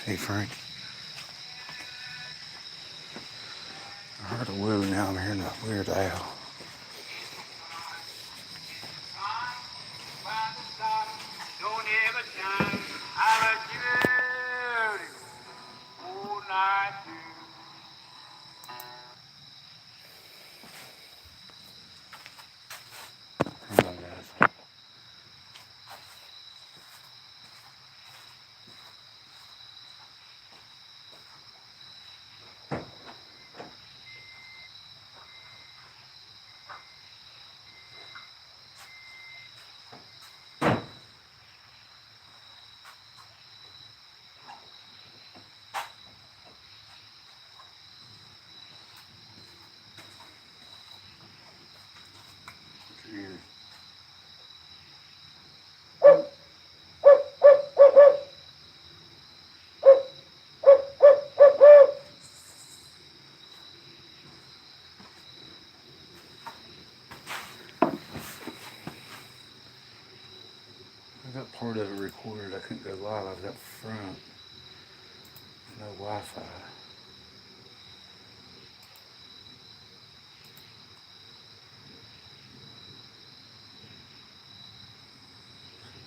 Hey Frank, I heard a woo, now I'm hearing a weird owl. Hang on guys. Here. I got part of it recorded. I couldn't go live. I was up front. No Wi-Fi.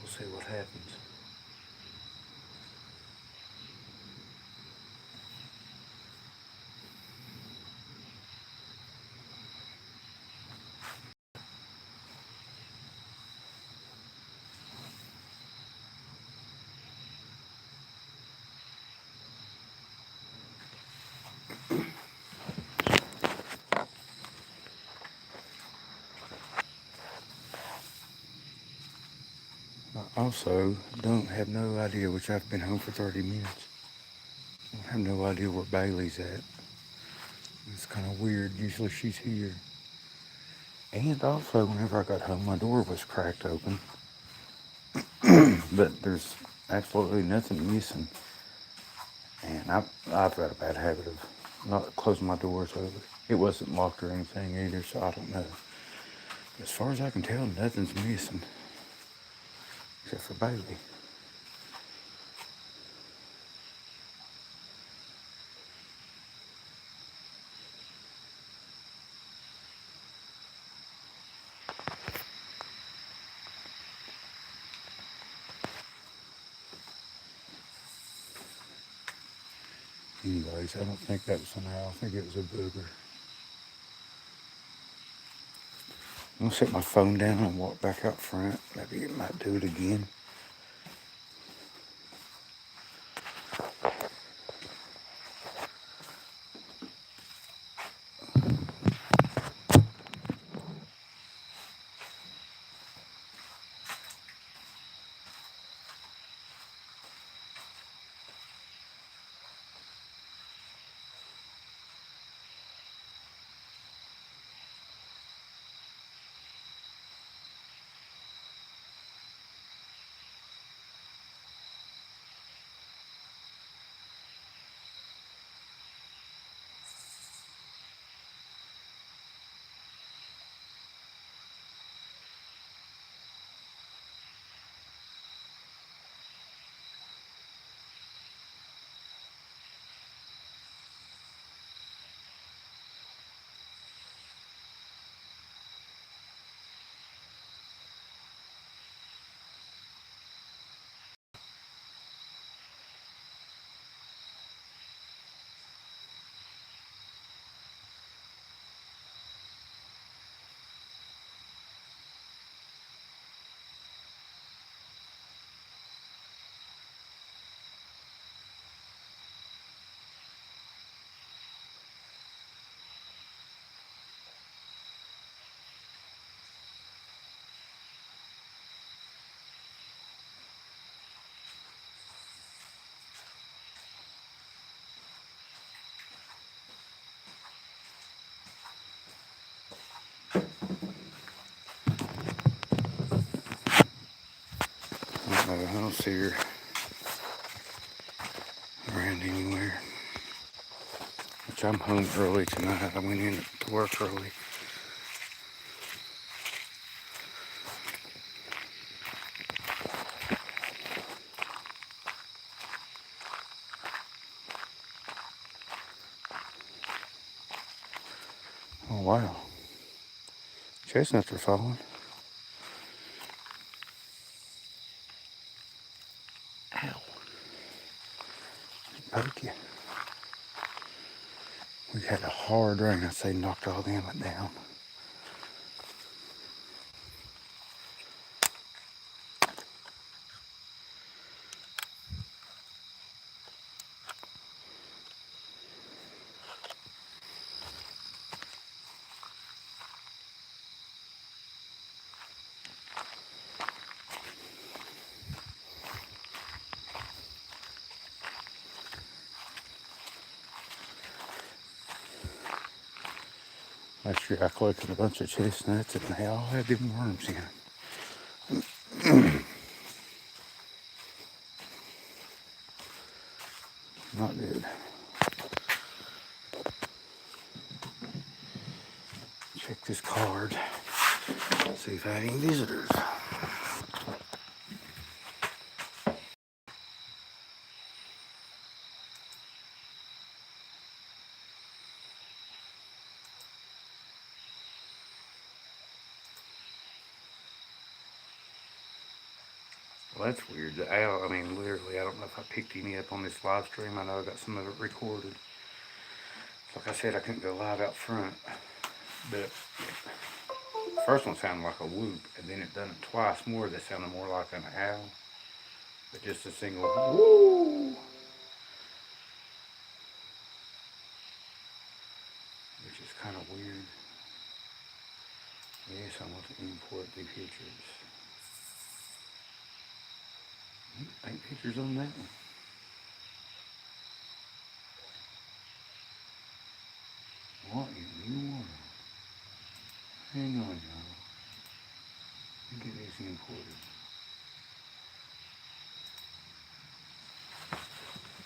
We'll see what happens. I also don't have no idea, which I've been home for 30 minutes. I have no idea where Bailey's at. It's kind of weird. Usually she's here. And also, whenever I got home, my door was cracked open. But there's absolutely nothing missing. And I've got a bad habit of not closing my doors over. It wasn't locked or anything either, so I don't know. As far as I can tell, nothing's missing. Except for Bailey. Anyways, I don't think that was an owl. I think it was a booger. I'm gonna set my phone down and walk back out front. Maybe it might do it again. I don't see her around anywhere. Which I'm home early tonight. I went in to work early. wow. Chestnuts are falling. Ow. Poke you. We had a hard rain. I'd say knocked all them down. Last year I collected a bunch of chestnuts and they all had them worms in them. Not good. Check this card. See if I have any visitors. Well, that's weird. The owl, I mean, literally, I don't know if I picked any up on this live stream. I know I got some of it recorded. Like I said, I couldn't go live out front. But the first one sounded like a whoop, and then it done it twice more. That sounded more like an owl. But just a single woo, which is kind of weird. Yes, I want to import the pictures. 8 pictures on that one. What in the world? Hang on, y'all. Let me get these imported.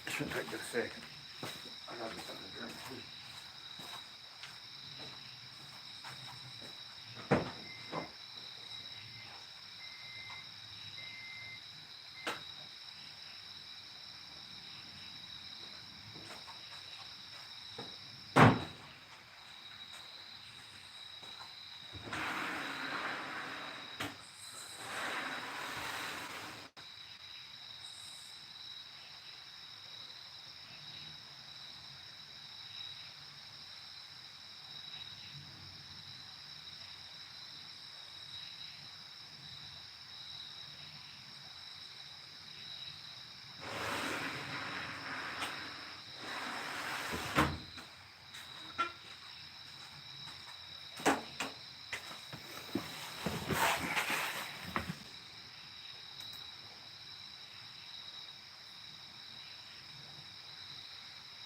It shouldn't take but a second. I got this something to drink too.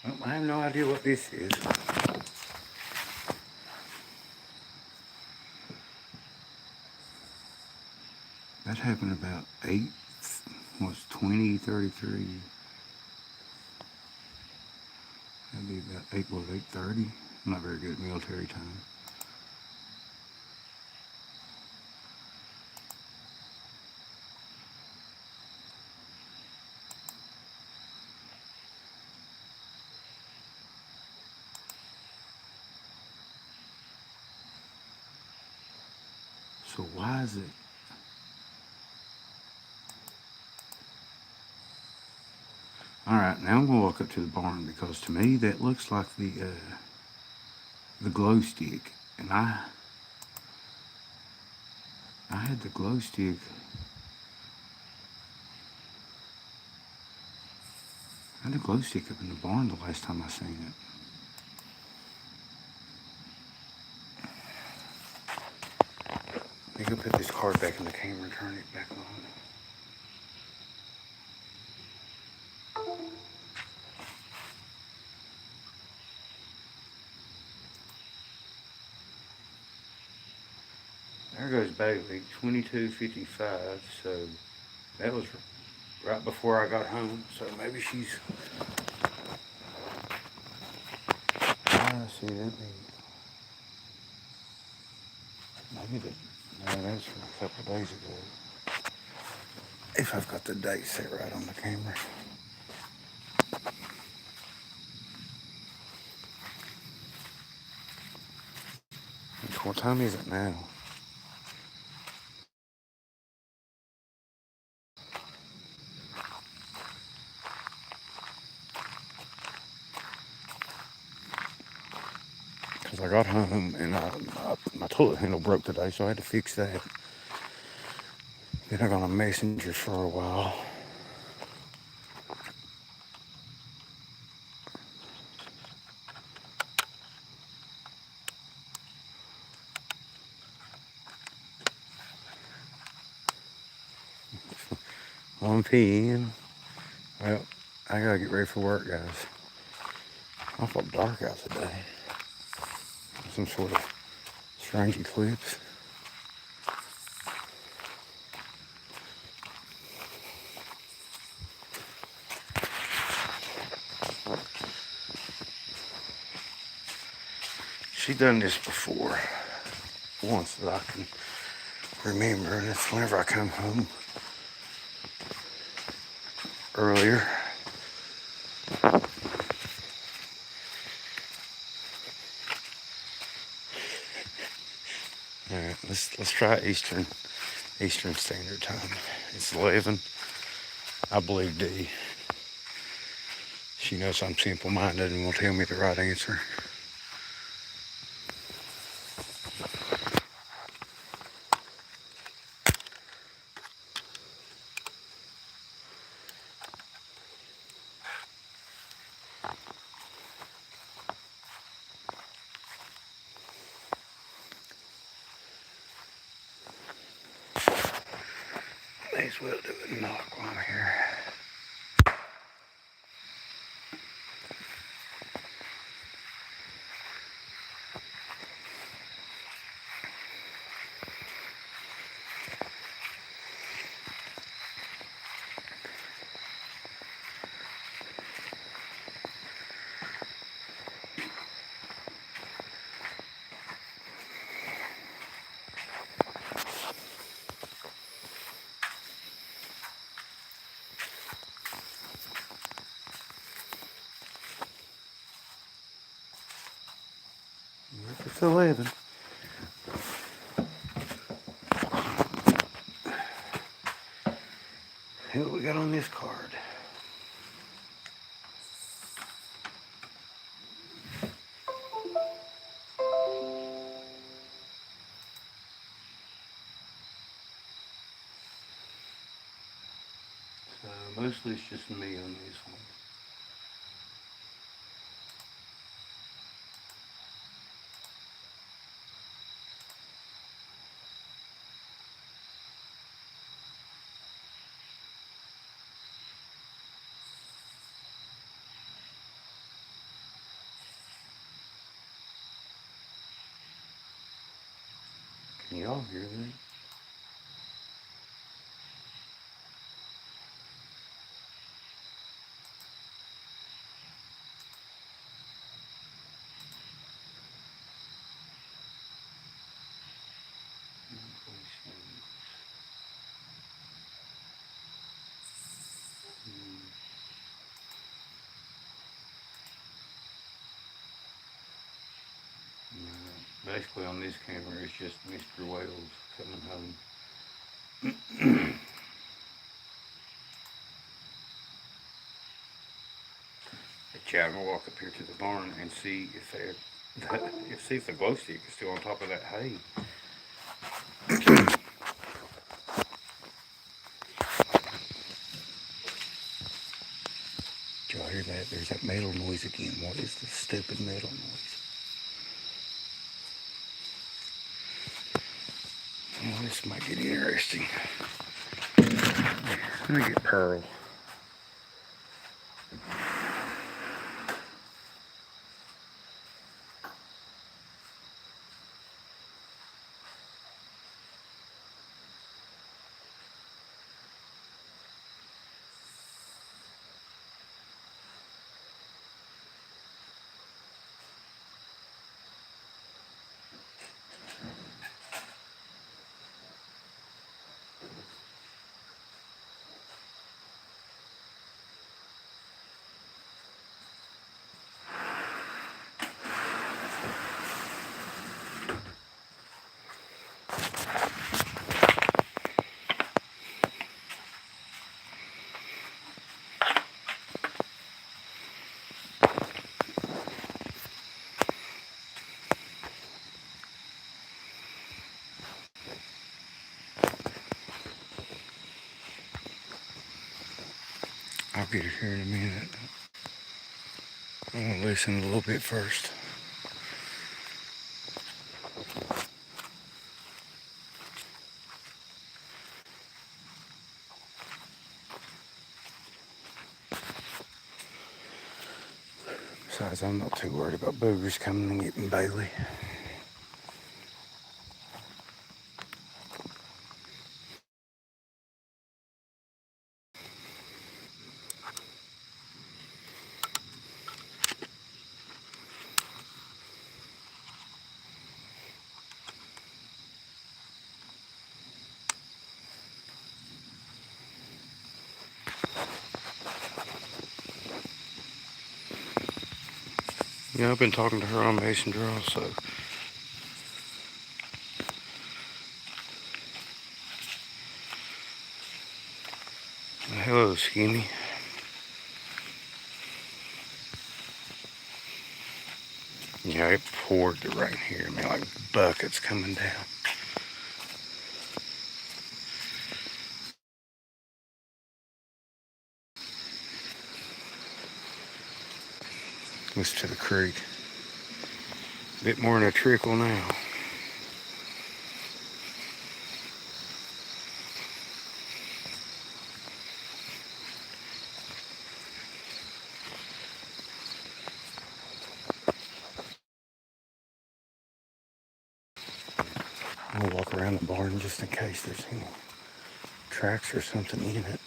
Well, I have no idea what this is. That happened about 20:33. That'd be about 8:30. I'm not very good at military time. So why is it? All right, now I'm gonna walk up to the barn because to me that looks like the glow stick, and I had the glow stick. I had a glow stick up in the barn the last time I seen it. Let me go put this card back in the camera and turn it back on. There goes Bailey, 22:55. So that was right before I got home. So maybe she's. See that. Maybe no, that's from a couple of days ago. If I've got the date set right on the camera. What time is it now? Because I got home and my toilet handle broke today, so I had to fix that. Then I got on Messenger for a while. On PM. Well, I gotta get ready for work, guys. Awful dark out today. Some sort of strange eclipse. She done this before, once that I can remember, and it's whenever I come home earlier. All right, let's try Eastern Standard Time. It's 11. I believe D. She knows I'm simple-minded and will tell me the right answer. May as well do a knock while I'm here. It's 11. What we got on this card? So mostly it's just me on this one. Can y'all hear that? Basically on this camera it's just Mr. Wales coming home. The child will walk up here to the barn and see if see if the glow stick is still on top of that hay. Did y'all hear that? There's that metal noise again. What is the stupid metal noise? Well, this might get interesting. Let me get Pearl. I'll get it here in a minute. I'm going to listen a little bit first. Besides, I'm not too worried about Boogers coming and getting Bailey. Yeah, I've been talking to her on Messenger also. Hello, Skinny. Yeah, it poured the rain here. I mean, like buckets coming down. Listen to the creek. A bit more than a trickle now. I'm gonna walk around the barn just in case there's any tracks or something in it.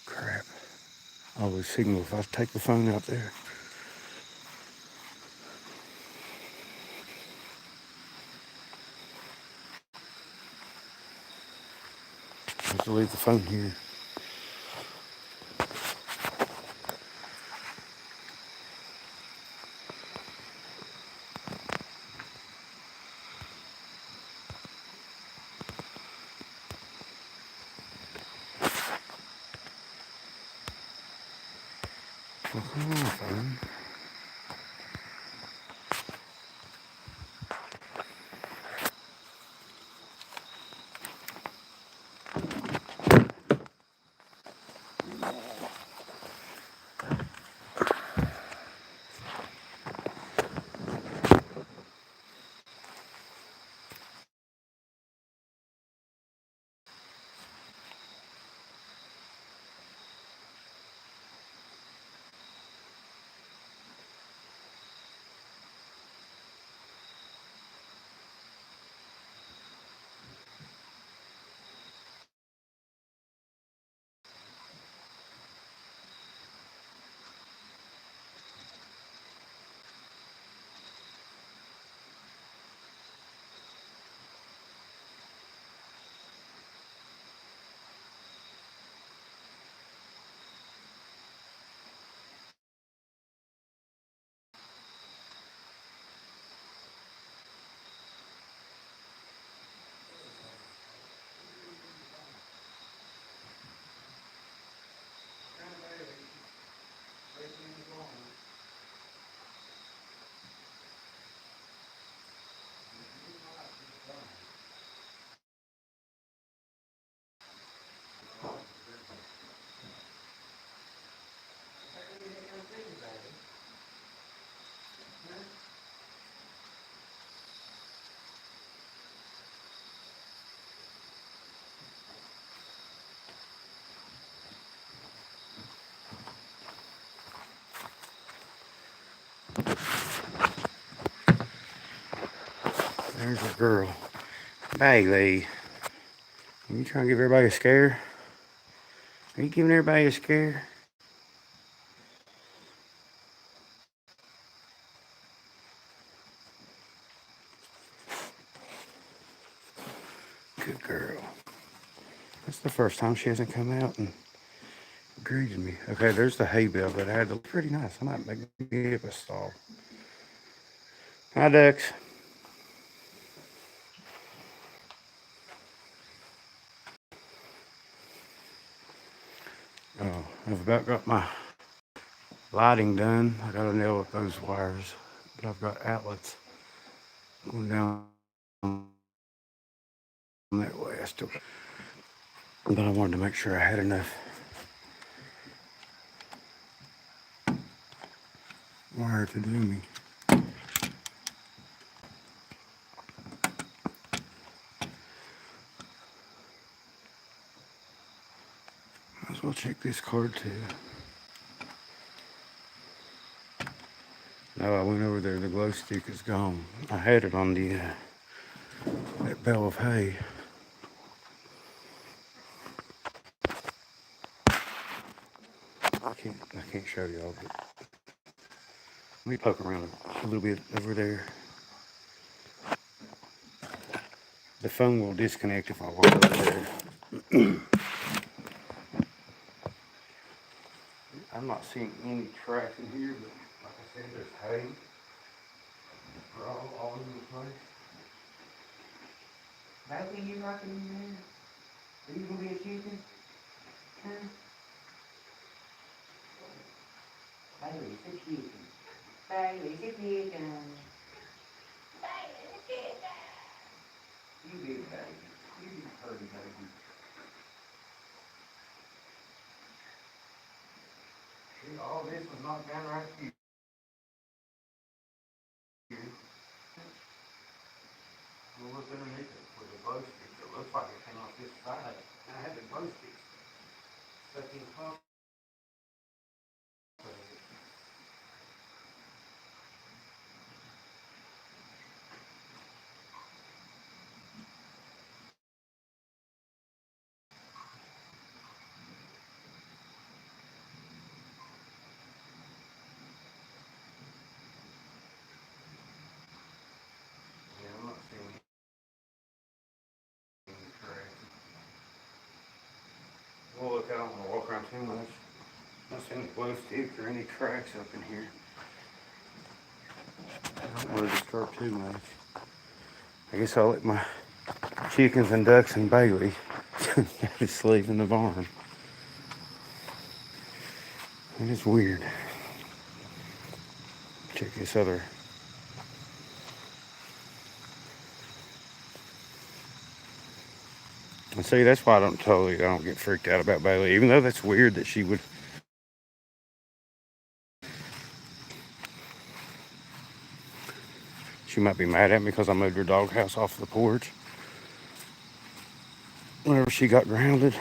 Crap. I always signal if I take the phone out there. I have to leave the phone here. Well, come on, phone. There's a girl. Bailey. Are you trying to give everybody a scare? Are you giving everybody a scare? That's the first time she hasn't come out and greeted me. Okay, there's the hay bale that I had to look pretty nice. I might make me a stall. Hi, ducks. Oh, I've about got my lighting done. I got to nail up those wires, but I've got outlets going down that way. But I wanted to make sure I had enough wire to do me. Might as well check this card too. No, I went over there. The glow stick is gone. I had it on the that bale of hay. I can't show y'all, but let me poke around a little bit over there. The phone will disconnect if I walk over there. I'm not seeing any tracks in here, but like I said, there's hay all over the place. Bailey, you rocking in there? Are you gonna be a chicken? Huh? Bailey's a chicken. Bailey's a chicken. Bailey's a chicken. You big baby. You big purdy baby. See, all this was knocked down right here. We'll look underneath it with a glow stick. It looks like it came off this side. And I had the glow stick stuck in the pump. Yeah, I'm not seeing any cracks. Well, look, I don't want to walk around too much. I'm not seeing any glow stick or any cracks up in here. I don't want to disturb too much. I guess I'll let my chickens and ducks and Bailey go to sleep in the barn. It is weird. Check this other. And see, that's why I don't get freaked out about Bailey, even though that's weird that she would. She might be mad at me because I moved her doghouse off the porch. Whenever she got grounded,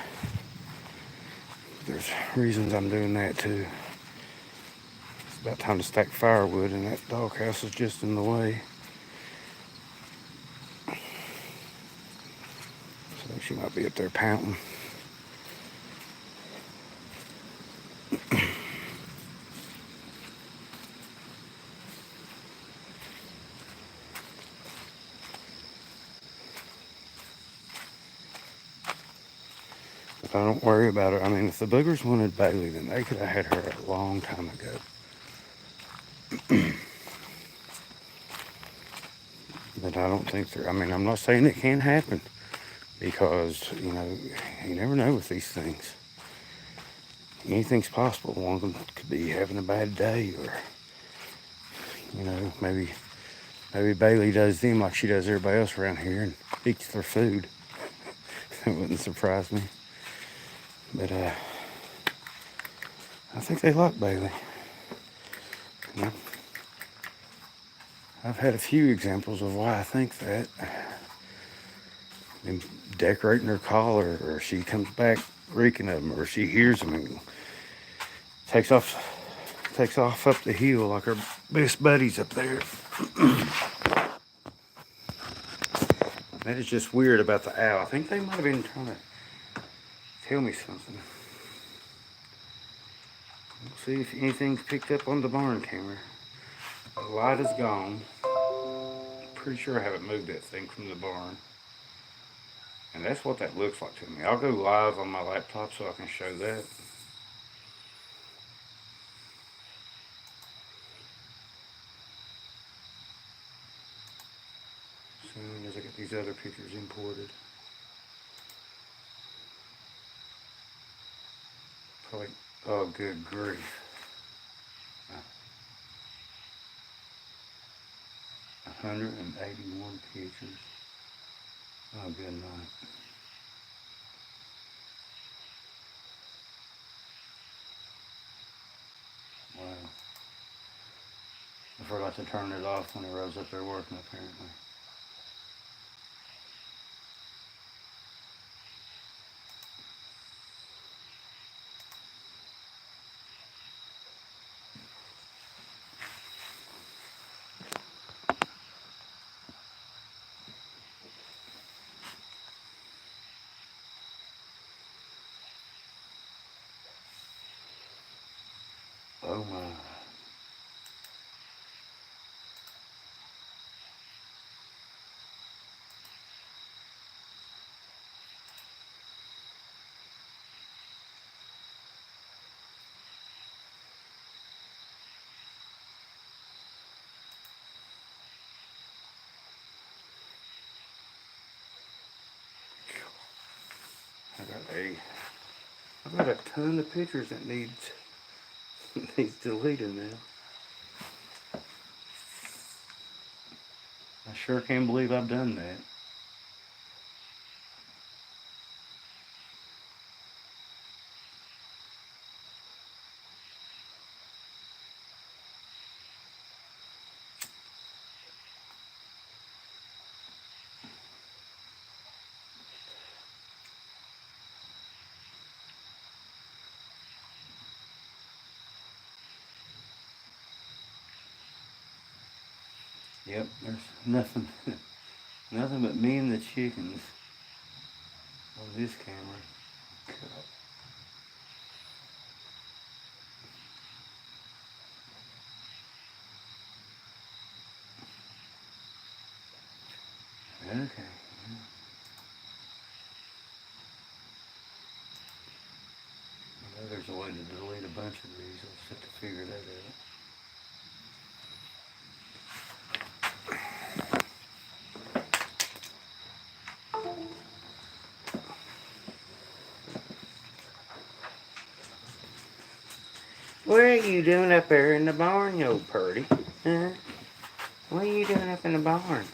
there's reasons I'm doing that too. It's about time to stack firewood, and that doghouse is just in the way. So she might be up there pouting. But I don't worry about her. I mean, if the Boogers wanted Bailey, then they could have had her a long time ago. But I don't think they're. I mean, I'm not saying it can't happen because, you never know with these things. Anything's possible. One of them could be having a bad day, or, maybe Bailey does them like she does everybody else around here and eats their food. That wouldn't surprise me. But I think they like Bailey. I've had a few examples of why I think that. And decorating her collar, or she comes back reeking of them, or she hears them and takes off up the hill like her best buddies up there. That is just weird about the owl. I think they might have been trying to tell me something. We'll see if anything's picked up on the barn camera. The light is gone. Pretty sure I haven't moved that thing from the barn. And that's what that looks like to me. I'll go live on my laptop so I can show that. As soon as I get these other pictures imported. Probably, oh good grief. 181 pictures. Oh good night. Wow. I forgot to turn it off when I was up there working apparently. Oh my. I got a ton of pictures that needs deleted now. I sure can't believe I've done that. Yep, there's nothing, nothing but me and the chickens on this camera. God. Okay. I know there's a way to delete a bunch of these. I'll just have to figure that out. What are you doing up there in the barn, you old purdy? Huh? What are you doing up in the barn?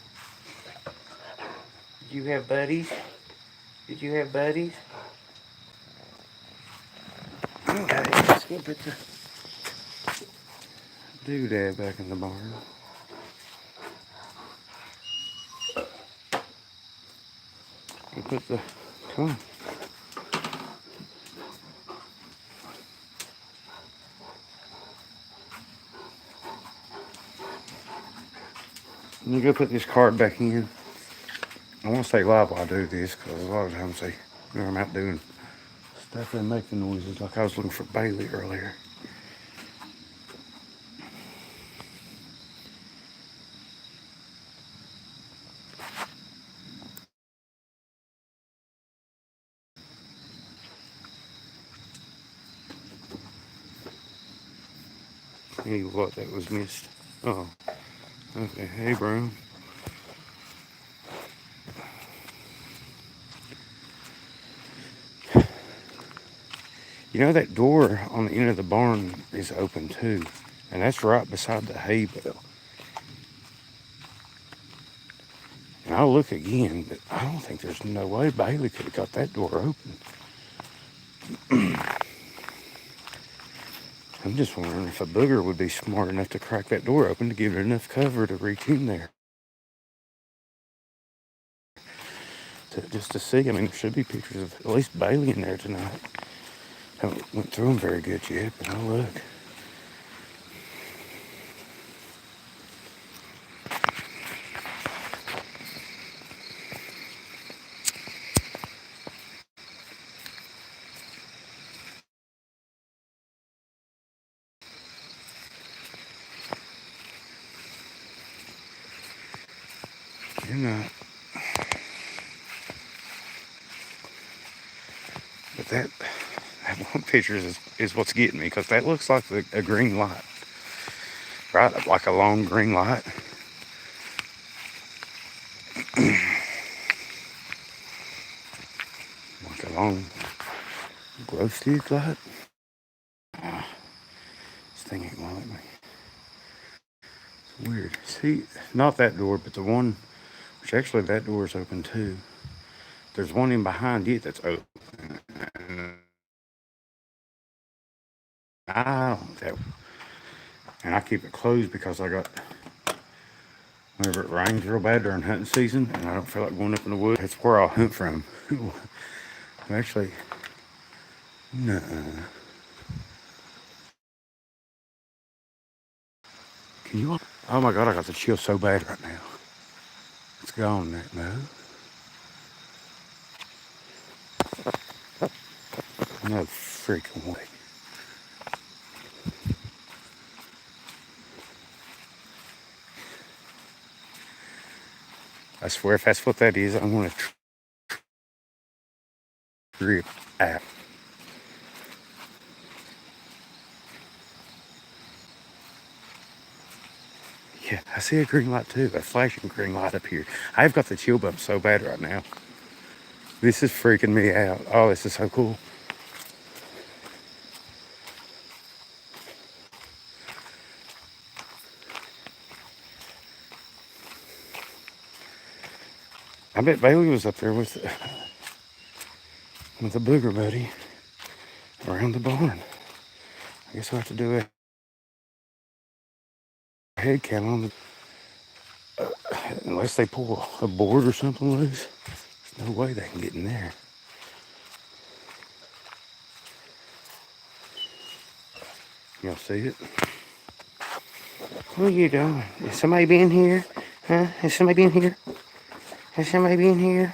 Did you have buddies? Did you have buddies? Okay, let's go put the doodad back in the barn. We put the, come on. Let me go put this card back in. I want to stay live while I do this because a lot of times I'm out doing stuff and making noises like I was looking for Bailey earlier. Hey, what that was missed. Oh, okay. Hey, bro. You know that door on the end of the barn is open too, and that's right beside the hay bale. And I'll look again, but I don't think there's no way Bailey could have got that door open. I'm just wondering if a booger would be smart enough to crack that door open to give it enough cover to reach in there. Just to see. I mean, there should be pictures of at least Bailey in there tonight. Haven't went through them very good yet, but I'll look. You're not. that one picture is what's getting me, because that looks like a green light, right? Like a long green light. Like a long glow stick light. This thing ain't gonna let me. It's weird. See, not that door, but the one, which actually that door is open too. There's one in behind it that's open. I don't that, and I keep it closed because I got, whenever it rains real bad during hunting season, and I don't feel like going up in the woods, that's where I'll hunt from. Actually, no. Can you? Oh my God, I got the chill so bad right now. It's gone now. No. No freaking way. I swear, if that's what that is, I'm gonna trip out. Yeah, I see a green light too, a flashing green light up here. I've got the chill bump so bad right now. This is freaking me out. Oh, this is so cool. I bet Bailey was up there with a booger buddy around the barn. I guess we'll have to do a head count on the, unless they pull a board or something loose. There's no way they can get in there. Y'all see it? What are you doing? Is somebody been here? Huh? Has somebody been here? Has somebody been here?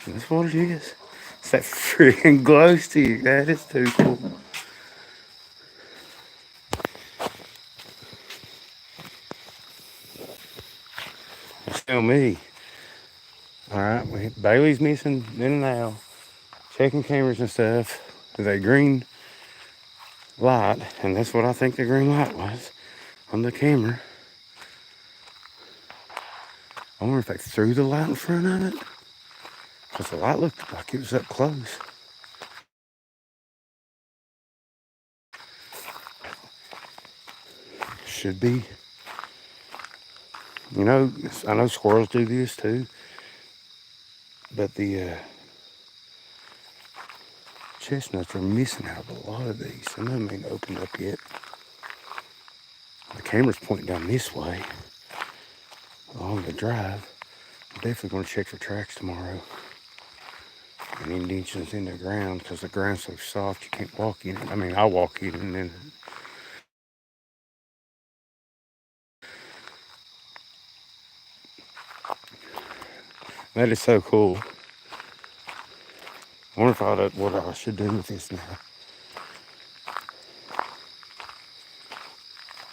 That's what it is. It's that freaking glow stick. That is too cool. It's still me. Alright, Bailey's missing then and now. Checking cameras and stuff. That green light, and that's what I think the green light was on the camera. I wonder if they threw the light in front of it, because the light looked like it was up close. Should be. You know, I know squirrels do this too, but the chestnuts are missing out of a lot of these. Some of them ain't opened up yet. The camera's pointing down this way along the drive. I'm definitely going to check for tracks tomorrow. And indentions in the ground, because the ground's so soft you can't walk in it. I mean, I'll walk in it and then. That is so cool. I wonder if what I should do with this now.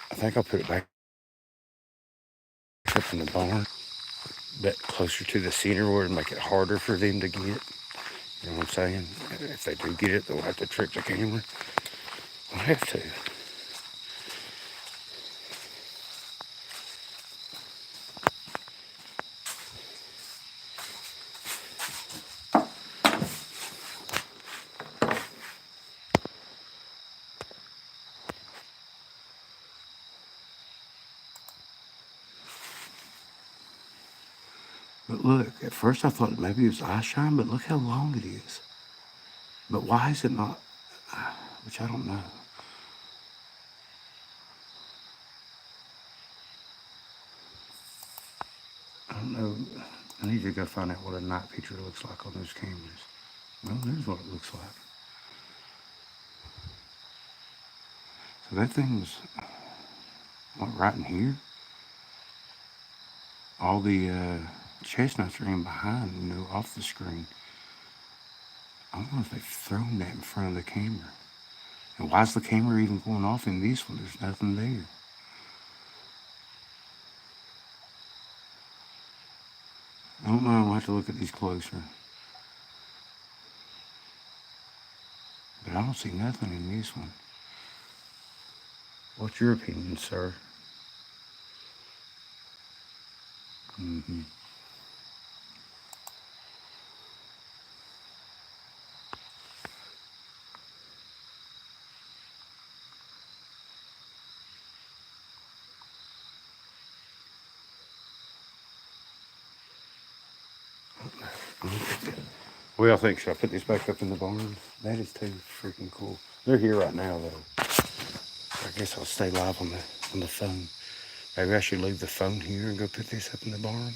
I think I'll put it back up in the barn, but closer to the center where it'll make it harder for them to get. You know what I'm saying? If they do get it, they'll have to trick the camera. I'll have to. But look, at first I thought maybe it was eye shine, but look how long it is. But why is it not? Which I don't know. I don't know. I need to go find out what a night picture looks like on those cameras. Well, there's what it looks like. So that thing was, what, right in here? All the chestnuts are in behind, off the screen. I don't know if they've thrown that in front of the camera. And why is the camera even going off in this one? There's nothing there. I don't know. I'll have to look at these closer. I don't see nothing in this one. What's your opinion, sir? Mm-hmm. What y'all think? Should I put this back up in the barn? That is too freaking cool. They're here right now, though. I guess I'll stay live on the phone. Maybe I should leave the phone here and go put this up in the barn.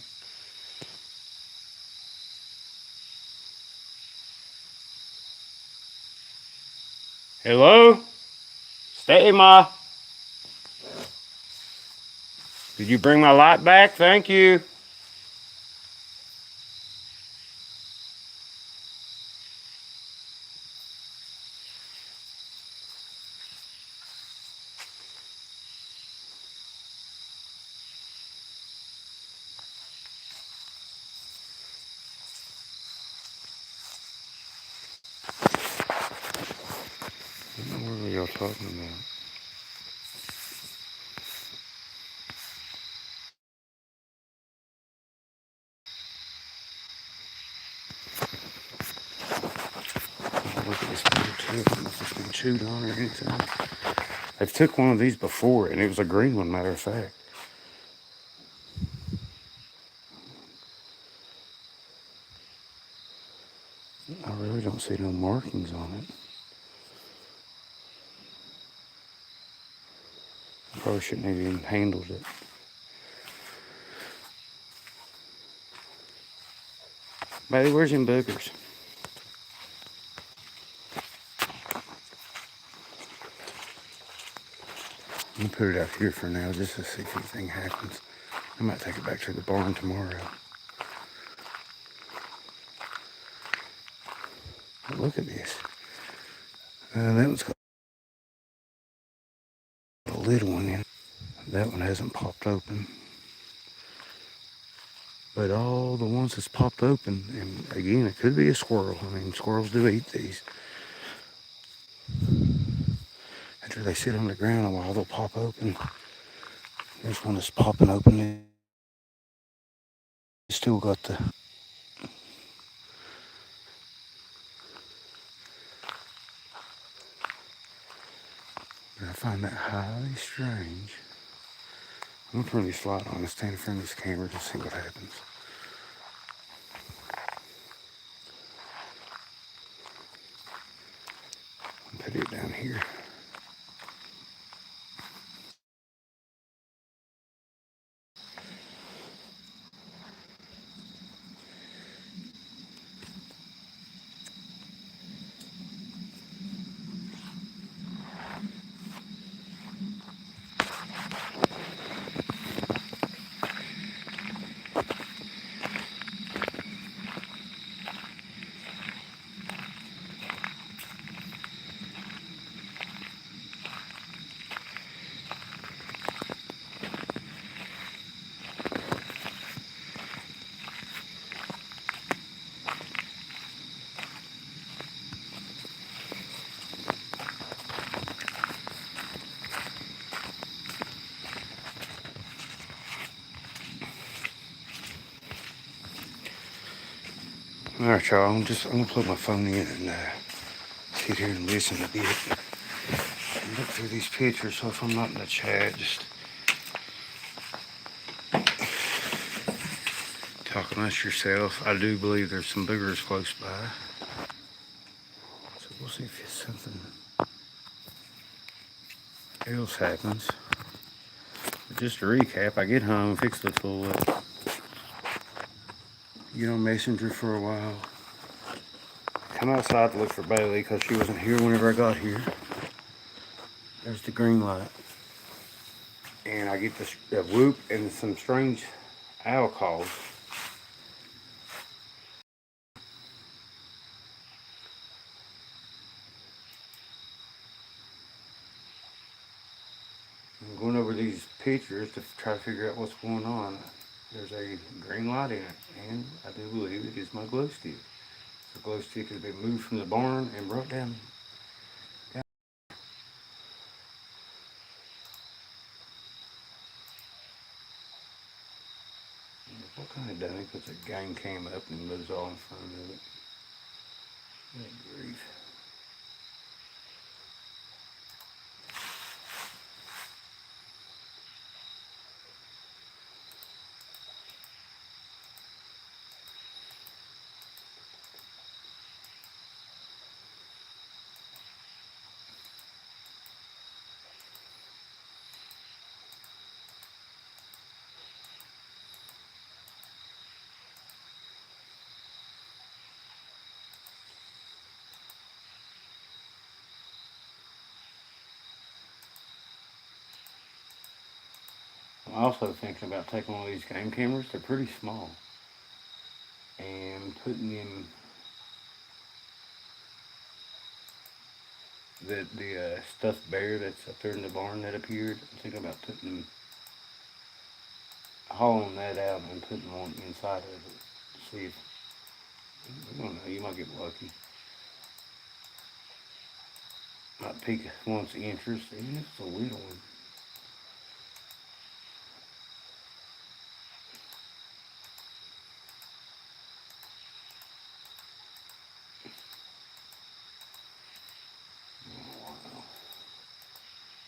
Hello? Stay, Ma. Did you bring my light back? Thank you. What are y'all talking about? Oh, look at this beer too. I don't know if it's been chewed on or anything. They've took one of these before, and it was a green one, matter of fact. I really don't see no markings on it. Probably shouldn't have even handled it. Baby, where's them boogers? I'm gonna put it out here for now just to see if anything happens. I might take it back to the barn tomorrow. But look at this. That one's got a little one in it. That one hasn't popped open. But all the ones that's popped open, and again, it could be a squirrel. I mean, squirrels do eat these. After they sit on the ground a while, they'll pop open. There's one that's popping open. It's still got the... I find that highly strange. I'm gonna turn this light on and stand in front of this camera to see what happens. Put it down here. All right, y'all. I'm gonna plug my phone in and sit here and listen a bit. And look through these pictures. So if I'm not in the chat, just talk amongst yourself. I do believe there's some boogers close by. So we'll see if it's something else happens. But just to recap, I get home, fix the toilet, get on Messenger for a while, come outside to look for Bailey because she wasn't here whenever I got here. There's the green light. And I get the whoop and some strange owl calls. I'm going over these pictures to try to figure out what's going on. There's a green light in it, and I do believe it is my glow stick. The glow stick has been moved from the barn and brought down What kind of dummy puts a game cam up and moves all in front of it? Good grief. I'm also thinking about taking one of these game cameras. They're pretty small. And putting in the stuffed bear that's up there in the barn that appeared. I'm thinking about putting hauling that out and putting one inside of it. See if I don't know. You might get lucky. Might pique one's interest, even if it's a little one. Oh, wow.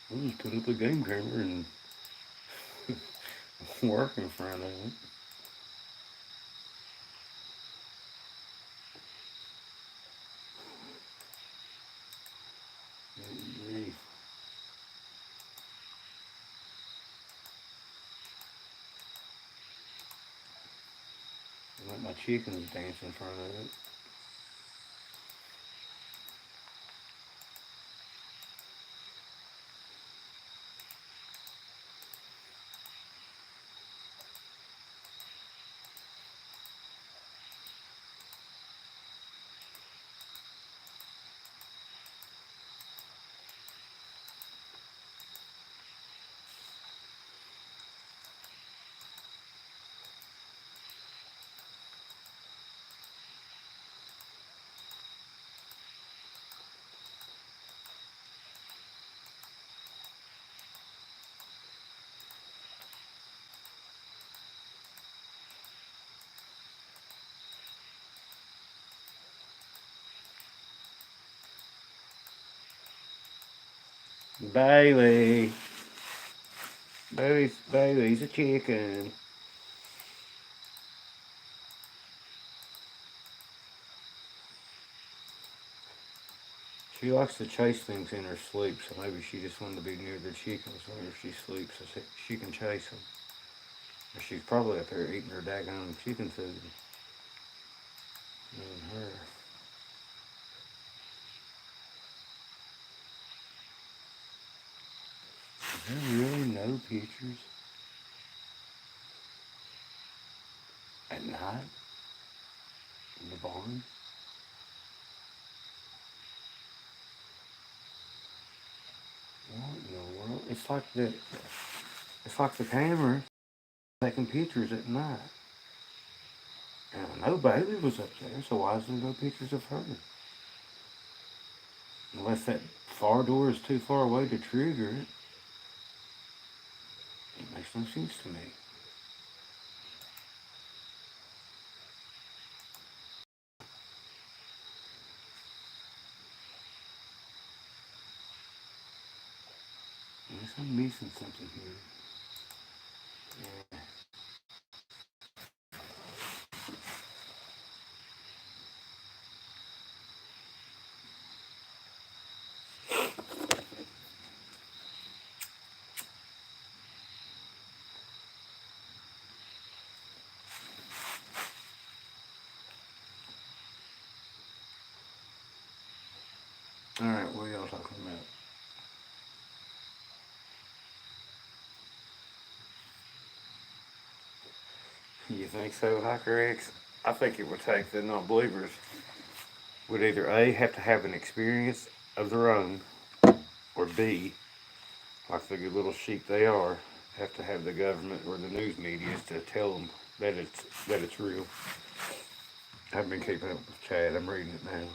We'll just put up a game camera and work in front of it. Grief. Let my chickens dance in front of it. Bailey. Bailey's a chicken. She likes to chase things in her sleep, so maybe she just wanted to be near the chickens whenever she sleeps so she can chase them. Or she's probably up there eating her daggone chicken food. And her. Is there really no pictures at night in the barn? What in the world? It's like the camera taking pictures at night. And I know Bailey was up there, so why is there no pictures of her? Unless that far door is too far away to trigger it. It makes no sense to me. Unless I'm missing something here. Yeah. Alright, what are y'all talking about? You think so, Hiker X? I think it would take the non-believers would either A, have to have an experience of their own, or B, like the good little sheep they are, have to have the government or the news media to tell them that it's real. I've been keeping up with Chad. I'm reading it now.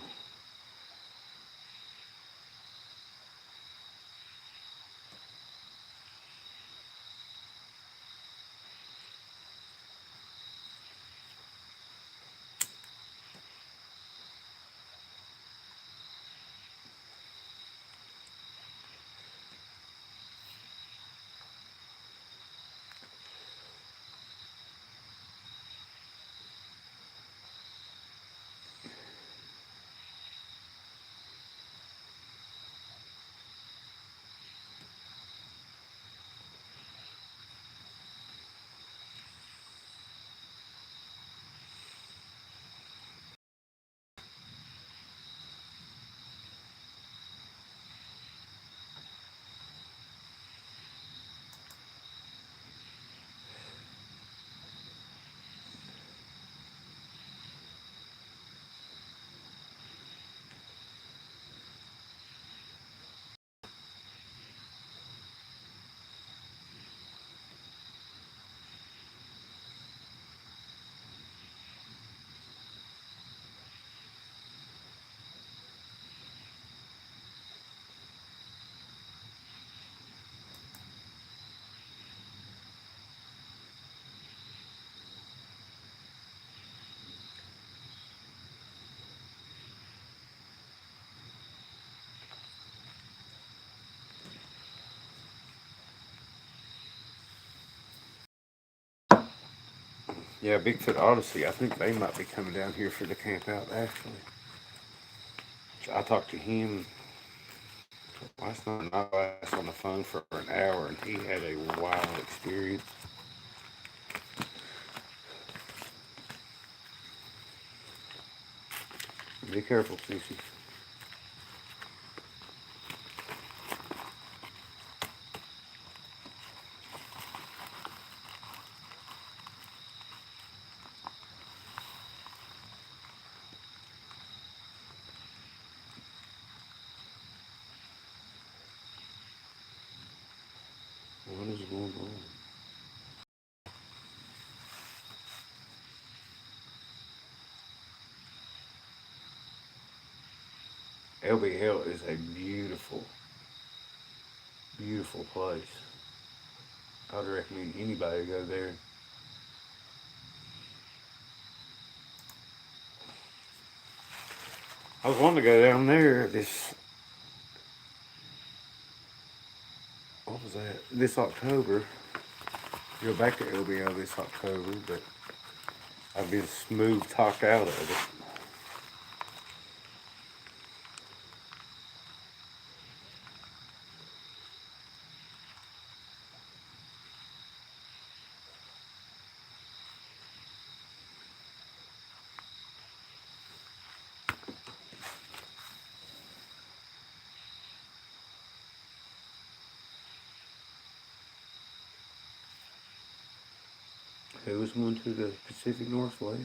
Yeah, Bigfoot Odyssey. I think they might be coming down here for the camp out, actually. I talked to him last night, not last, on the phone for an hour, and he had a wild experience. Be careful, Cece. What is going on? LBL is a beautiful, beautiful place. I would recommend anybody to go there. I was wanting to go down there what was that? This October. Go back to LBL this October, but I've been smooth talked out of it. Who was going to the Pacific Northwest?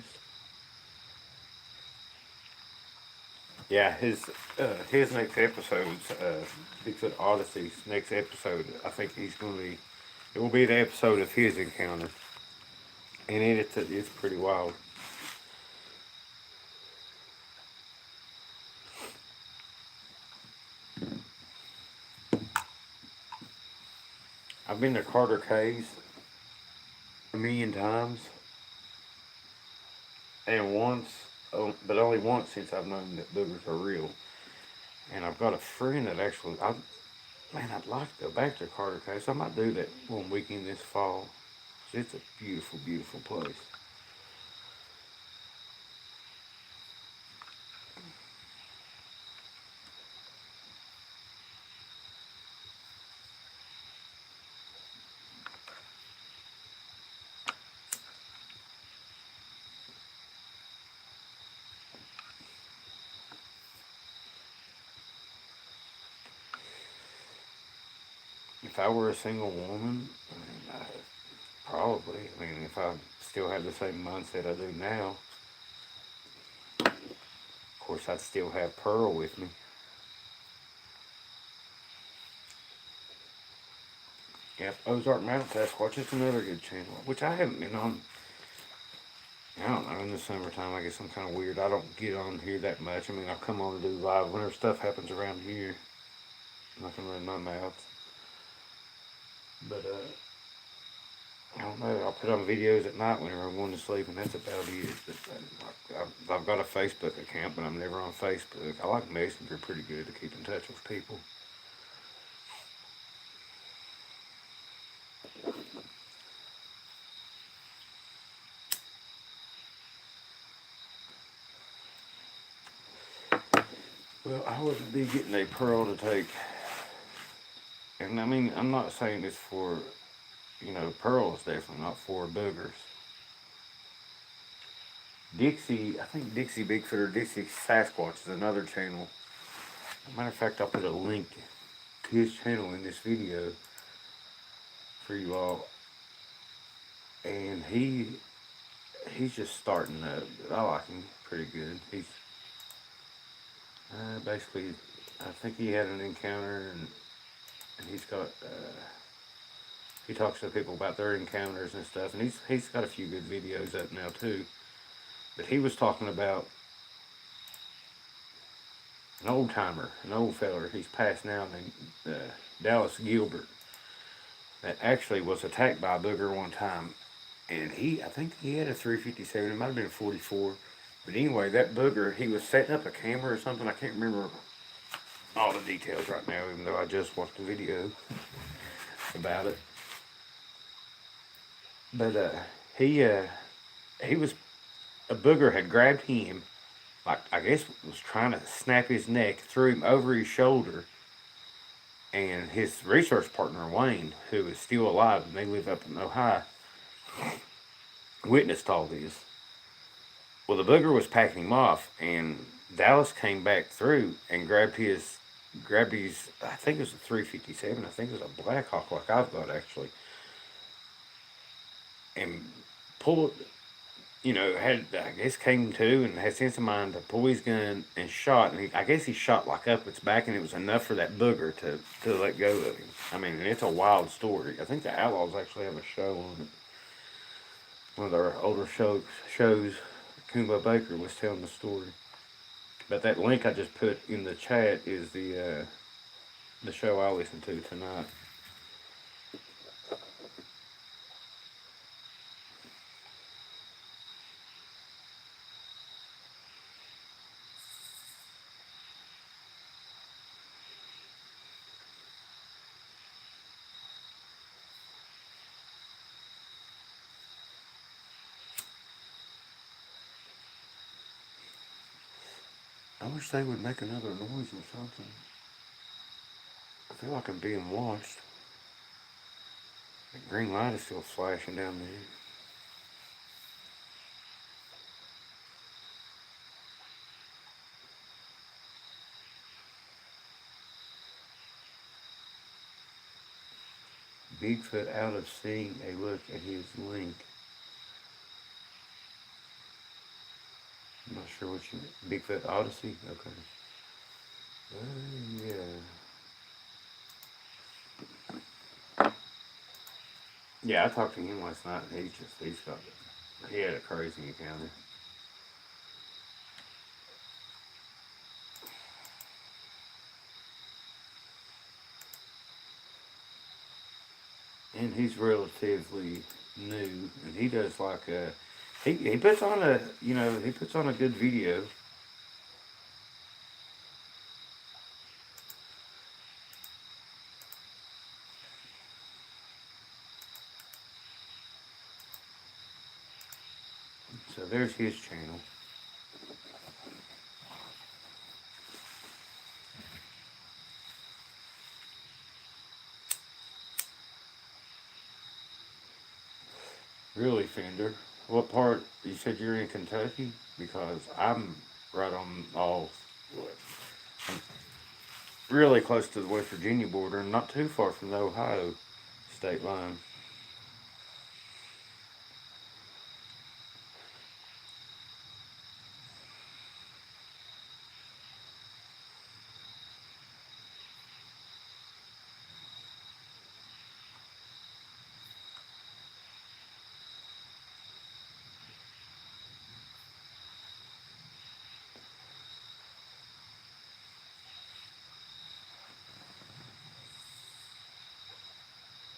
Yeah, his next episode's Bigfoot Odyssey's next episode. I think he's going to be. It will be the episode of his encounter, and it's pretty wild. I've been to Carter Caves a million times, and once, but only once since I've known that boogers are real. And I've got a friend that actually, man, I'd like to go back to Carter Caves. I might do that one weekend this fall. It's a beautiful, beautiful place. If I were a single woman, I mean, probably. I mean, if I still have the same mindset I do now, of course, I'd still have Pearl with me. Yep, Ozark Mountain Sasquatch is another good channel, which I haven't been on. I don't know, in the summertime, I guess I'm kind of weird. I don't get on here that much. I mean, I'll come on and do live whenever stuff happens around here. I can run my mouth. But, I don't know. I'll put on videos at night whenever I'm going to sleep, and that's about it. But I've got a Facebook account, but I'm never on Facebook. I like Messenger pretty good to keep in touch with people. Well, I would be getting a Pearl to take, and I mean, I'm not saying this for, Pearl is definitely not for boogers. Dixie, I think Dixie Bigfoot or Dixie Sasquatch is another channel. As a matter of fact, I'll put a link to his channel in this video for you all. And he's just starting up. I like him pretty good. He's basically, I think he had an encounter, and he's got he talks to people about their encounters and stuff, and he's got a few good videos up now too. But he was talking about an old timer, an old feller. He's passed now, named Dallas Gilbert, that actually was attacked by a booger one time, and I think he had a 357. It might have been a 44. But anyway, that booger, he was setting up a camera or something. I can't remember all the details right now, even though I just watched a video about it. But he he was a booger had grabbed him, like I guess was trying to snap his neck, threw him over his shoulder, and his research partner Wayne, who is still alive and they live up in Ohio, witnessed all this. Well, the booger was packing him off, and Dallas came back through and grabbed his. I think it was a 357. I think it was a Black Hawk, like I've got actually, and pulled. Had I guess came to and had sense of mind to pull his gun and shot, and I guess he shot like up its back, and it was enough for that booger to let go of him. I mean, and it's a wild story. I think the Outlaws actually have a show on it. One of their older shows, Coomba Baker was telling the story. But that link I just put in the chat is the show I listened to tonight. I wish they would make another noise or something. I feel like I'm being watched. The green light is still flashing down there. Bigfoot out of seeing a look at his link. I'm not sure what you mean. Bigfoot Odyssey? Okay. Yeah. Yeah, I talked to him last night, and he had a crazy encounter. And he's relatively new, and he does like he puts on he puts on a good video. So there's his channel. Really, Fender. What part? You said you're in Kentucky? Because I'm right on I'm really close to the West Virginia border and not too far from the Ohio state line.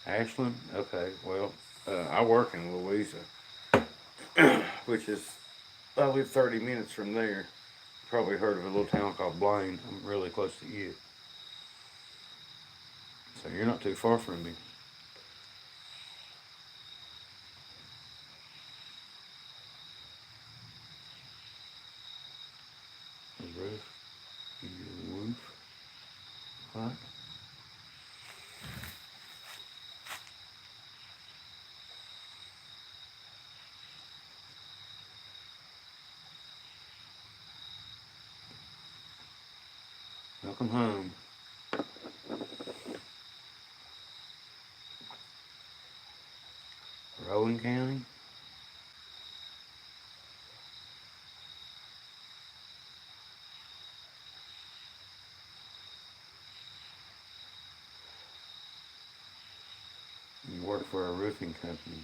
Ashland? Okay, well, I work in Louisa, which is, I live 30 minutes from there. Probably heard of a little town called Blaine. I'm really close to you. So you're not too far from me. The roof, your roof, what? Welcome home. Rowan County? You work for a roofing company.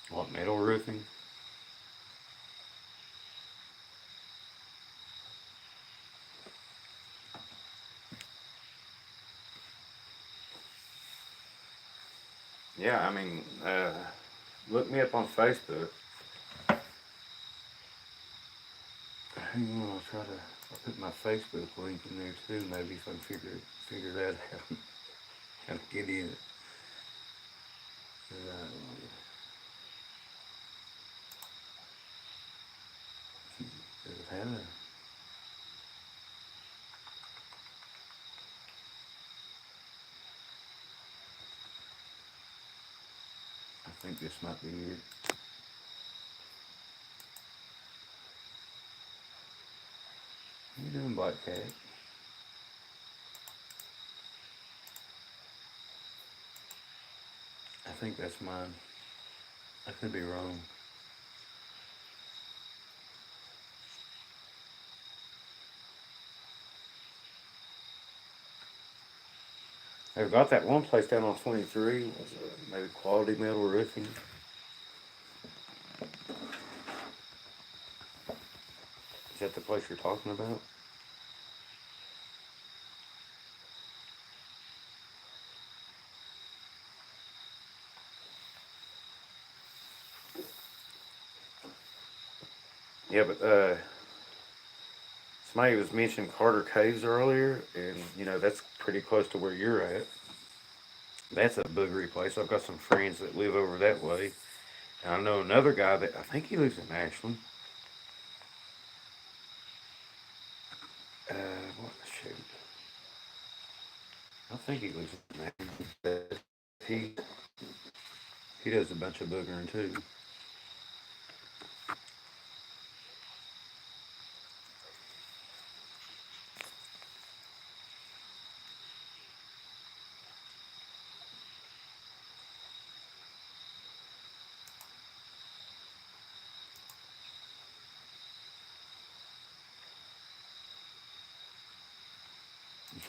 What, metal roofing? Yeah, I mean, look me up on Facebook. Hang on, I'll put my Facebook link in there too, maybe if I can figure that out. How to get in it. Does it have a, I think this might be it. How you doing, Black Cat? I think that's mine. I could be wrong. I've got that one place down on 23. Was maybe Quality Metal Roofing. Is that the place you're talking about? Yeah, but somebody was mentioning Carter Caves earlier, and that's pretty close to where you're at. That's a boogery place. I've got some friends that live over that way, and I know another guy that I think he lives in Ashland. What shoot? I think he lives in Ashland. He he does a bunch of boogering too.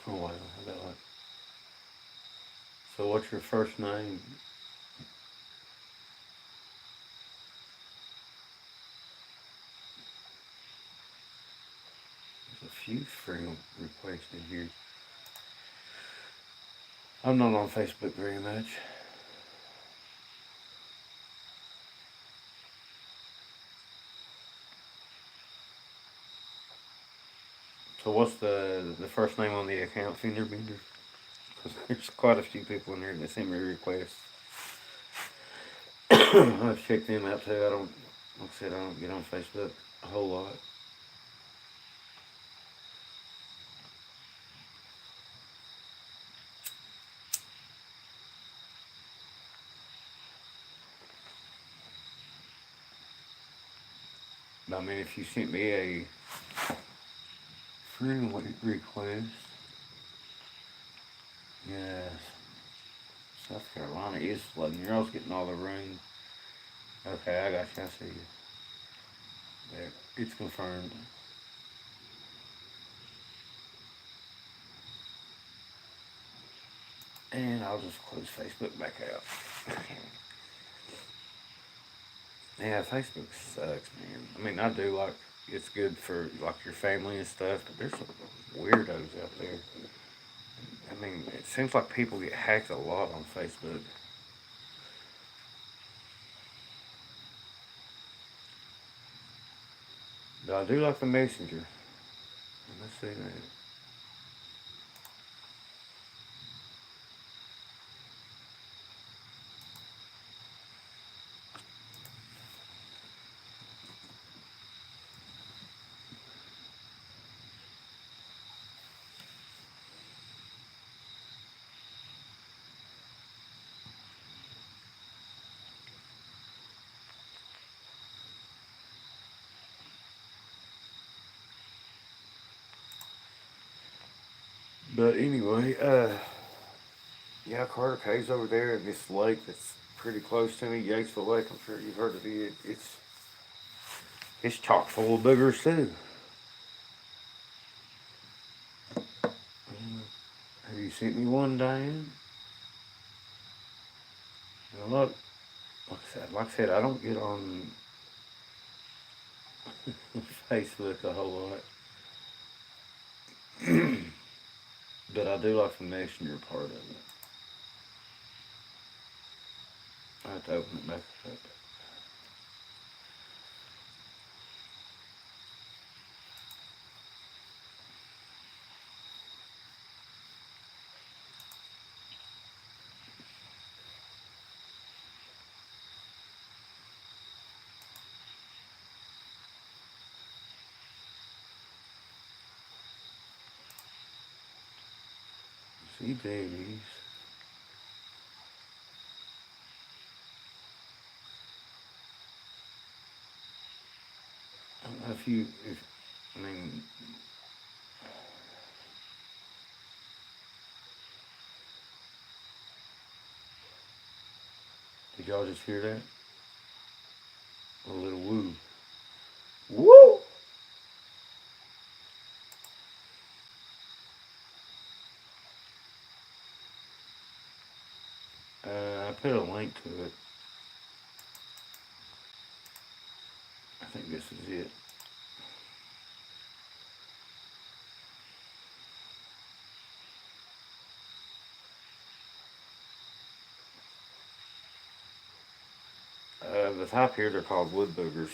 Oh wow, how about that? So what's your first name? There's a few friend requests in here. I'm not on Facebook very much. So what's the first name on the account, Fender Bender? Because there's quite a few people in there that send me requests. I've checked them out too. Like I said, I don't get on Facebook a whole lot. But I mean, if you sent me a friend request, yes, South Carolina is flooding. You're always getting all the rain. Okay, I got you. I see you. There, it's confirmed. And I'll just close Facebook back out. Yeah, Facebook sucks, man. I mean, I do like it's good for like your family and stuff, but there's some weirdos out there. I mean, it seems like people get hacked a lot on Facebook. But I do like the Messenger. Let's see that. But anyway, yeah, Carter Cave's over there in this lake that's pretty close to me, Yatesville Lake. I'm sure you've heard of it. It's chock full of boogers too. Have you sent me one, Diane? Now look, like I said, I don't get on Facebook a whole lot, but I do like the messenger part of it. I have to open it back up. See babies. I don't know if you, if, I mean, did y'all just hear that? A little woo. Woo! I put a link to it. I think this is it. The top here, they're called wood boogers.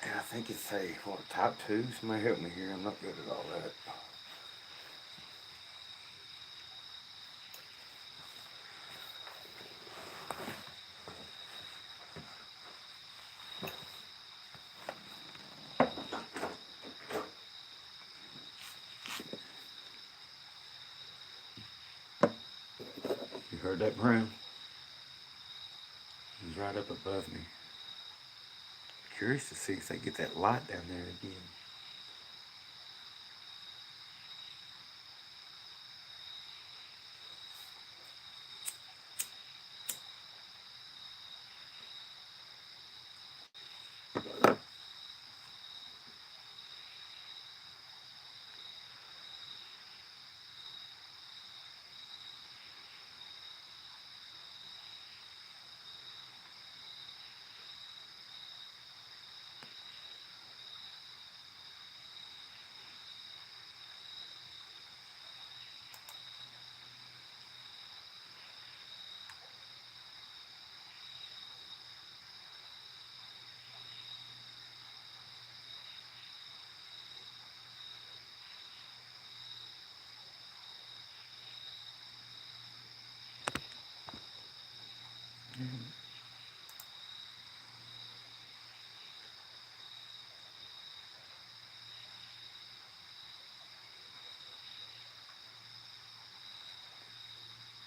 And I think it's a, what, type 2? Somebody help me here. I'm not good at all that. You heard that, Brown? He's right up above me. Curious to see if they get that light down there again.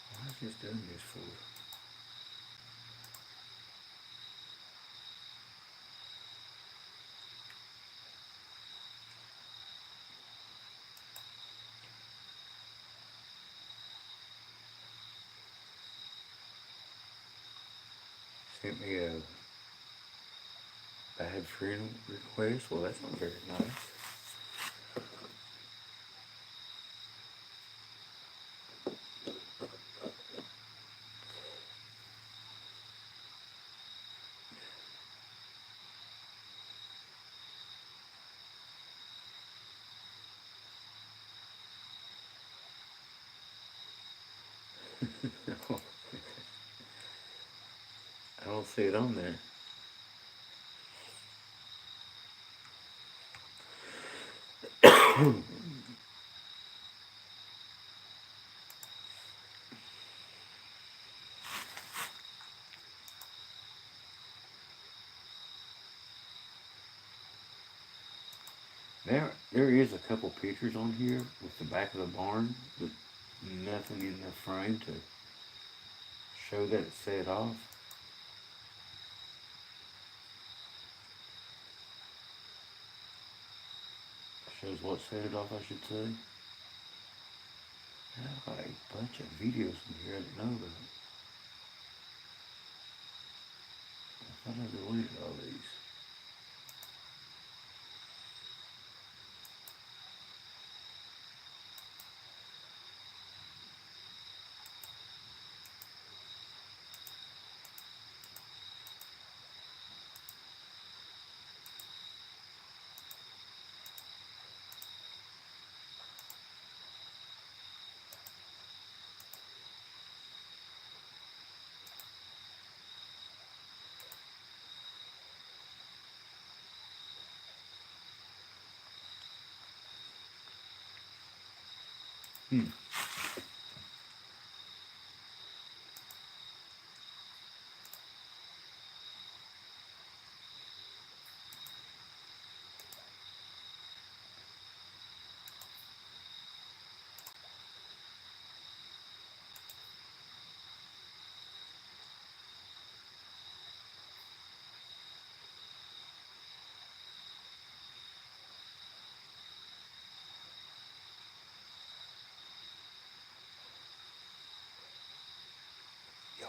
What is this doing this for? Sent me a bad friend request. Well, that's not very nice. I don't see it on there. There is a couple pictures on here with the back of the barn, but nothing in the frame to show that it's set off. Shows what set it off, I should say. I've got a bunch of videos in here I didn't know about. I thought I deleted all these. Hmm.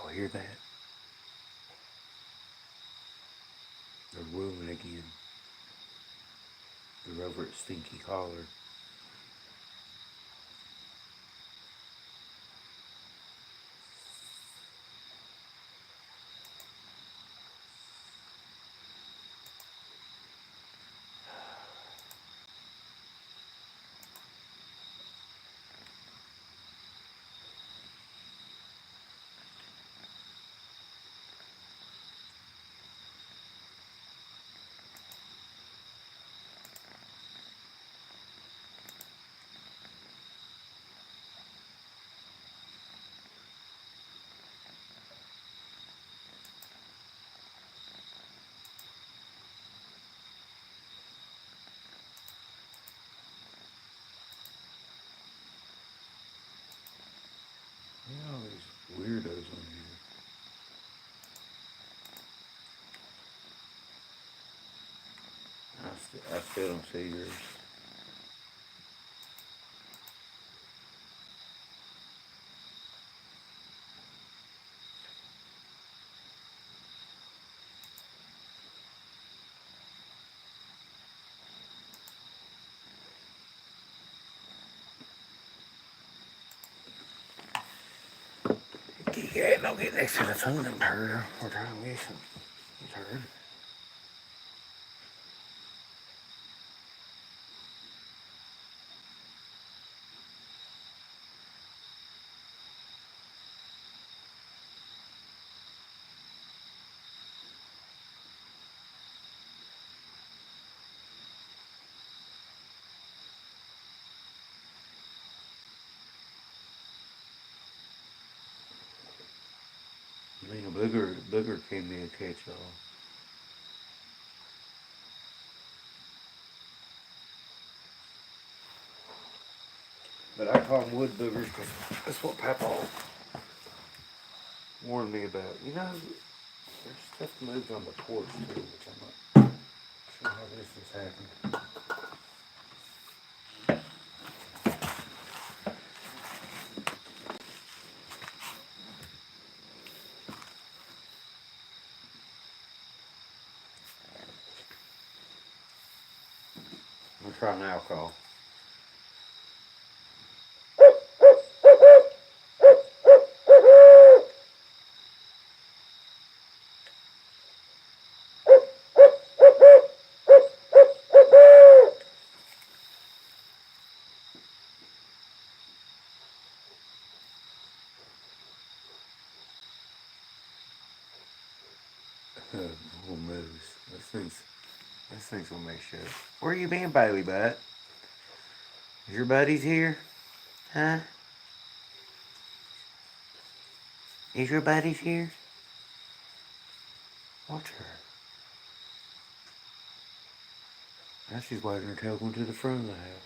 Y'all hear that? They're wooing again. They're over at Stinky Collar. Look at all these weirdos on here. I still don't see yours. Yeah, don't get next to the phone and her. We're trying to listen. It's heard. I mean, a booger can be a catch-all. But I call them wood boogers because that's what Papa warned me about. You know, there's stuff moved on the porch too, which I'm not sure how this has happened. I'm trying alcohol. Little moves. This thing's gonna make sure. Where you been, Bailey Butt? Is your buddies here? Huh? Is your buddies here? Watch her. Now she's wagging her tail going to the front of the house.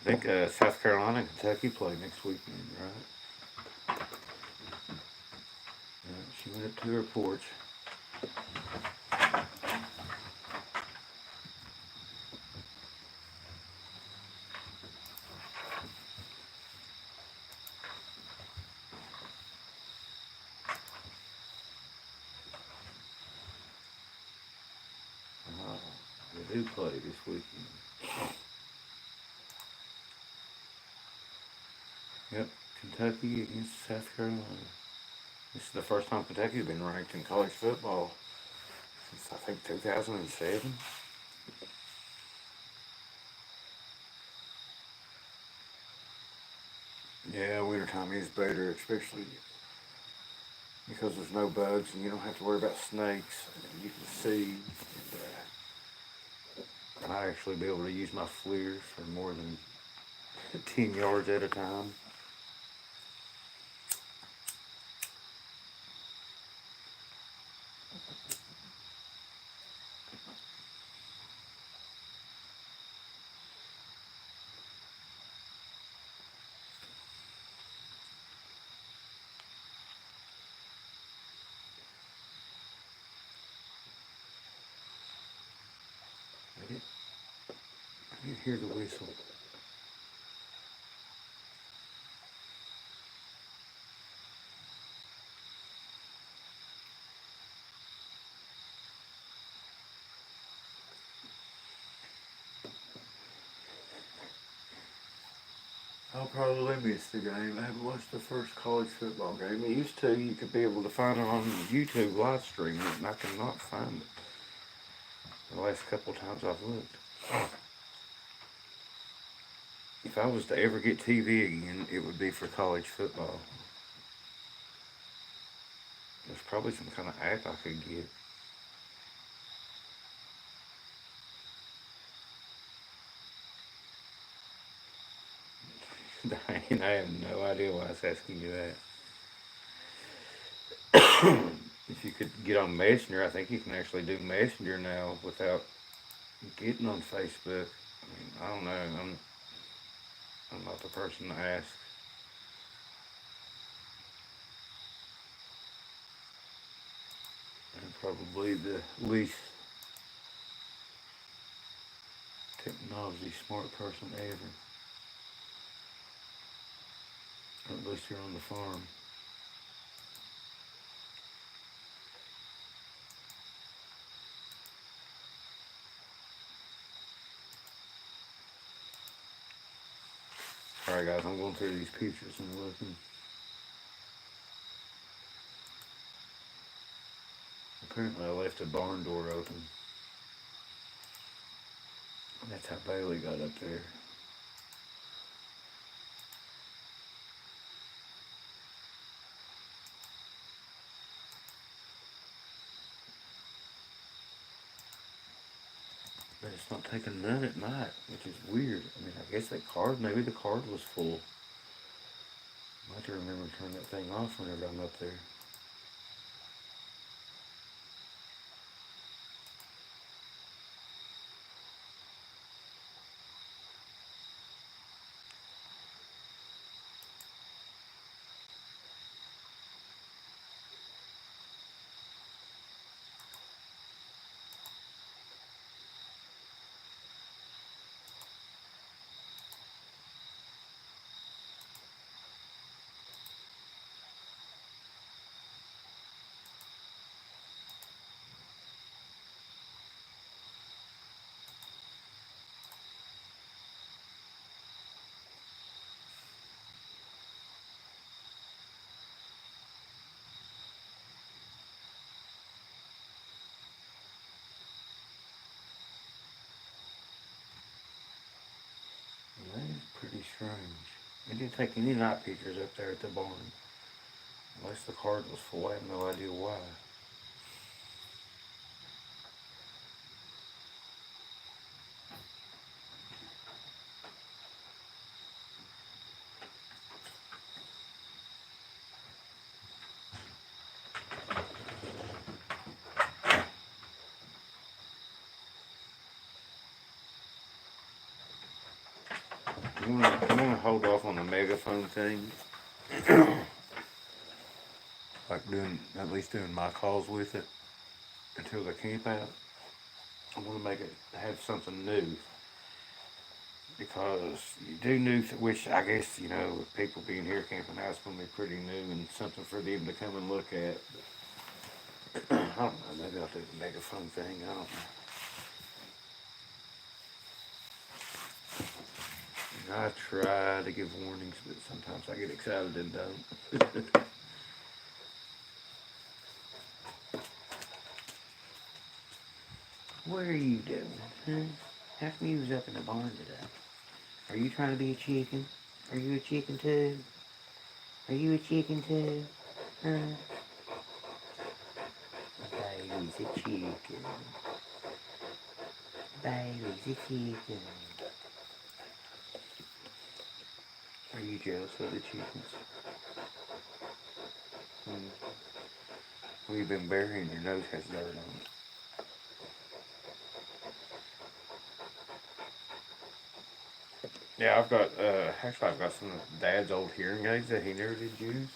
I think South Carolina and Kentucky play next weekend, right? She went up to her porch. They do play this weekend. Yep, Kentucky against South Carolina. This is the first time Kentucky's been ranked in college football since I think 2007. Yeah, wintertime is better, especially because there's no bugs and you don't have to worry about snakes. And you can see. And I actually be able to use my FLIRs for more than 10 yards at a time. You hear the whistle. I'll probably miss the game. I haven't watched the first college football game. It used to, you could be able to find it on YouTube live stream, and I cannot find it the last couple times I've looked. If I was to ever get TV again, it would be for college football. There's probably some kind of app I could get. Diane, I have no idea why I was asking you that. If you could get on Messenger, I think you can actually do Messenger now without getting on Facebook. I mean, I don't know. I'm not the person to ask. I'm probably the least technology smart person ever. Or at least here on the farm. Alright guys, I'm going through these pictures and looking. Apparently I left the barn door open. That's how Bailey got up there. But it's not taking none at night, which is weird. I mean, I guess that card, maybe the card was full. I have to remember to turn that thing off whenever I'm up there. That is pretty strange. It didn't take any night pictures up there at the barn. Unless the card was full, I have no idea why. I'm gonna hold off on the megaphone thing. Like at least doing my calls with it until the camp out. I want to make it have something new because you do new, which I guess with people being here camping out, it's going to be pretty new and something for them to come and look at. But I don't know. Maybe I'll do the megaphone thing. I don't know. I try to give warnings, but sometimes I get excited and don't. What are you doing, huh? How come you was up in the barn today? Are you trying to be a chicken? Are you a chicken too? Are you a chicken too? Huh? Bailey's a chicken. Bailey's a chicken. Are you jealous of the chickens? Well, you've been burying your nose has dirt on it. Yeah, I've got some of Dad's old hearing aids that he never did use.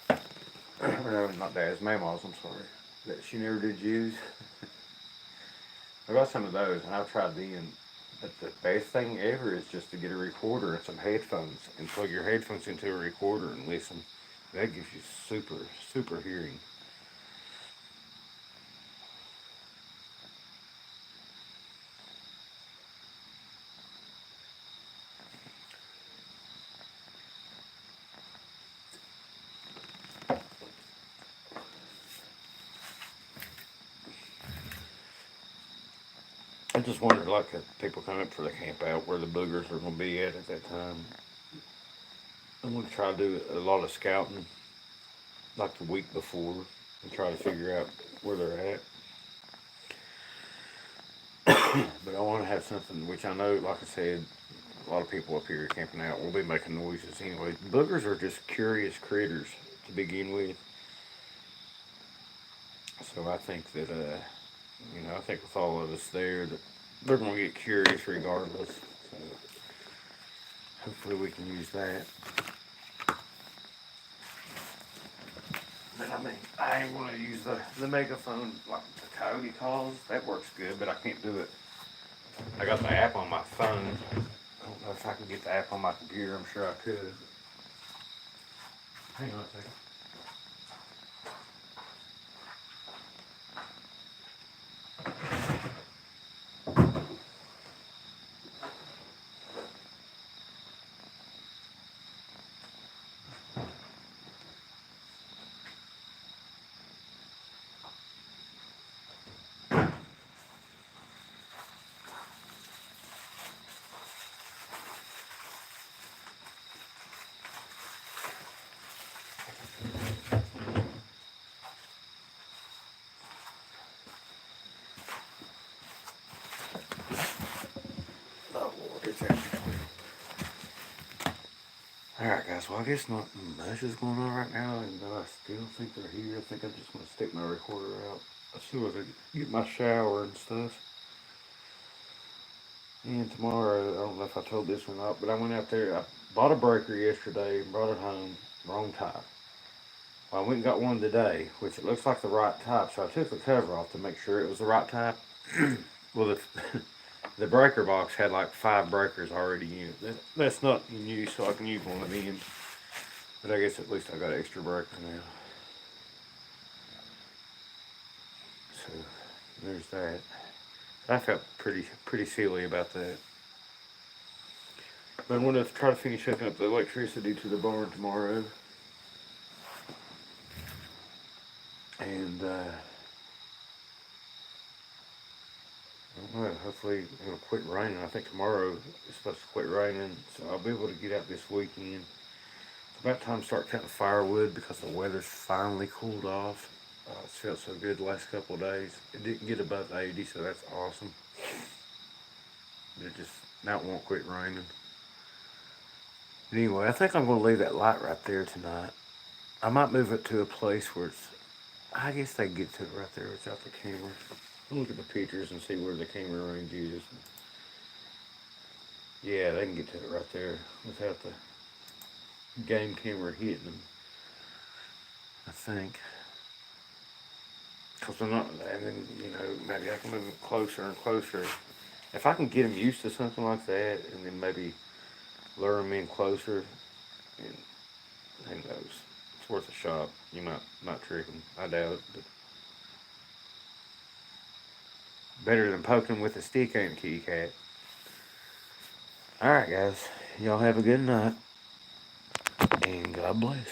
Or no, not Dad's, Mama's, I'm sorry. That she never did use. I got some of those, and I've tried them, But the best thing ever is just to get a recorder and some headphones and plug your headphones into a recorder and listen. That gives you super hearing. I just wondered, like, if people come up for the camp out, where the boogers are going to be at that time. I'm going to try to do a lot of scouting, like the week before, and try to figure out where they're at. But I want to have something, which I know, like I said, a lot of people up here camping out will be making noises anyway. Boogers are just curious critters to begin with. So I think that, I think with all of us there, that they're going to get curious regardless. So hopefully we can use that. But I mean, I ain't want to use the megaphone like the Coyote calls. That works good, but I can't do it. I got the app on my phone. I don't know if I can get the app on my computer. I'm sure I could. Hang on a second. Oh Lord, it's actually. Alright guys, well I guess not much is going on right now, and I still think they're here. I think I'm just going to stick my recorder out as soon as I get my shower and stuff. And tomorrow, I don't know if I told this or not, but I went out there, I bought a breaker yesterday and brought it home, wrong type. Well, I went and got one today, which it looks like the right type, so I took the cover off to make sure it was the right type. Well, the breaker box had like 5 breakers already in it. That's not in use, so I can use one of them. But I guess at least I got an extra breaker now. So there's that. I felt pretty silly about that. But I'm going to try to finish hooking up the electricity to the barn tomorrow. And I don't know, hopefully it'll quit raining. I think tomorrow is supposed to quit raining, so I'll be able to get out this weekend. It's about time to start cutting firewood because the weather's finally cooled off. It's felt so good the last couple of days. It didn't get above 80, so that's awesome. But it just, now it won't quit raining. But anyway, I think I'm going to leave that light right there tonight. I might move it to a place where it's, I guess they can get to it right there without the camera. I'll look at the pictures and see where the camera range is. Yeah, they can get to it right there without the game camera hitting them, I think. Because they're not, and then, maybe I can move them closer and closer. If I can get them used to something like that, and then maybe lure them in closer, and who knows, it's worth a shot. You might trick them. I doubt it, but better than poking with a stick, ain't it, kitty cat? Alright, guys. Y'all have a good night, and God bless.